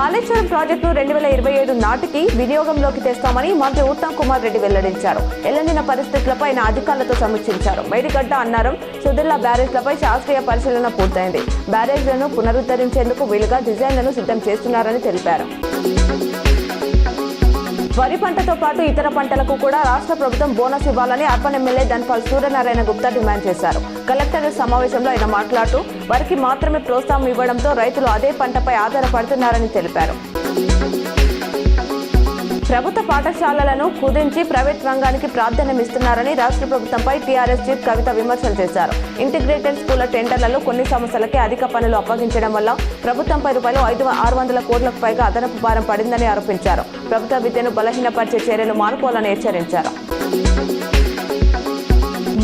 కాళేశ్వరం ప్రాజెక్టును 2025 నాటికి వినియోగంలోకి తెస్తామని మంత్రి ఉత్తమ్ కుమార్ రెడ్డి వెల్లడించారు. ఎల్లందిన పరిస్థితులపై ఆయన అధికారులతో సమీక్షించారు. మేడిగడ్డ, అన్నారం, సుదిర్ల బ్యారేజ్లపై శాస్త్రీయ పరిశీలన పూర్తయింది. బ్యారేజ్లను పునరుద్ధరించేందుకు వీలుగా డిజైన్లను సిద్ధం చేస్తున్నారని తెలిపారు. వరి పంటతో పాటు ఇతర పంటలకు కూడా రాష్ట్ర ప్రభుత్వం బోనస్ ఇవ్వాలని urban MLA Dhanpal Suryanarayana Gupta demand చేశారు. కలెక్టరేట్ సమావేశంలో ఆయన మాట్లాడుతూ వరికి మాత్రమే ప్రోత్సాహం ఇవ్వడంతో రైతులు అదే పంటపై ఆధారపడుతున్నారని తెలిపారు. ప్రభుత్వ పాఠశాలలను కుదించి ప్రైవేట్ రంగానికి ప్రాధాన్యం ఇస్తున్నారని రాష్ట్ర ప్రభుత్వంపై టీఆర్ఎస్ చీఫ్ కవిత విమర్శలు చేశారు. ఇంటిగ్రేటెడ్ స్కూళ్ల టెండర్లలో కొన్ని సంస్థలకే అధిక పనులు అప్పగించడం వల్ల ప్రభుత్వంపై ₹600 కోట్లకు పైగా అదనపు భారం పడిందని ఆరోపించారు. ప్రభుత్వ విద్యను బలహీనపరిచే చర్యలు మానుకోవాలని హెచ్చరించారు.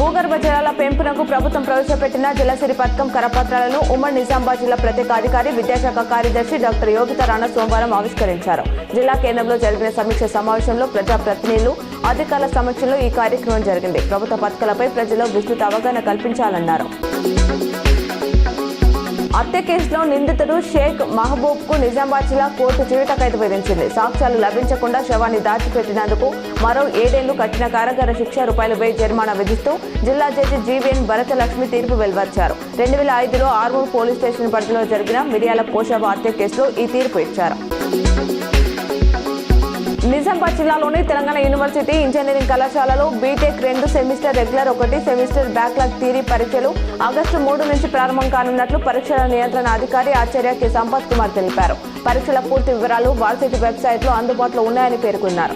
భూగర్భ జలాల పెంపునకు ప్రభుత్వం ప్రవేశపెట్టిన జలసిరి పథకం కరపత్రాలను ఉమ్మడి నిజామాబాద్ జిల్లా ప్రత్యేక అధికారి విద్యాశాఖ కార్యదర్శి డాక్టర్ యోగిత రాణా సోమవారం ఆవిష్కరించారు. జిల్లా కేంద్రంలో జరిగిన సమీక్ష సమావేశంలో ప్రజాప్రతినిధులు, అధికారుల సమక్షంలో ఈ కార్యక్రమం జరిగింది. ప్రభుత్వ పథకాలపై ప్రజల్లో విస్తృత అవగాహన కల్పించాలన్నారు. హత్య కేసులో నిందితుడు షేక్ మహబూబ్ కు నిజామాబాద్ జిల్లా కోర్టు జీవిత ఖైదు విధించింది. సాక్ష్యాలు లభించకుండా శవాన్ని దాచిపెట్టినందుకు మరో 7 ఏళ్లు కఠిన కారాగార శిక్ష ₹1000 జరిమానా విధిస్తూ జిల్లా జడ్జి జీవీఎన్ భరతలక్ష్మి తీర్పు వెలువరించారు. 2005లో ఆర్మూర్ పోలీస్ స్టేషన్ పరిధిలో జరిగిన మిర్యాల పోషవ హత్య కేసులో ఈ తీర్పు ఇచ్చారు. నిజామాబాద్ జిల్లాలోని తెలంగాణ యూనివర్సిటీ ఇంజనీరింగ్ కళాశాలలో BTech 2 semester regular 1 semester backlog theory పరీక్షలు ఆగస్టు 3 నుంచి ప్రారంభం కానున్నట్లు పరీక్షల నియంత్రణ అధికారి ఆచార్య కె సంపత్ కుమార్ తెలిపారు. పరీక్షల పూర్తి వివరాలు వర్సిటీ వెబ్సైట్లో అందుబాటులో ఉన్నాయని పేర్కొన్నారు.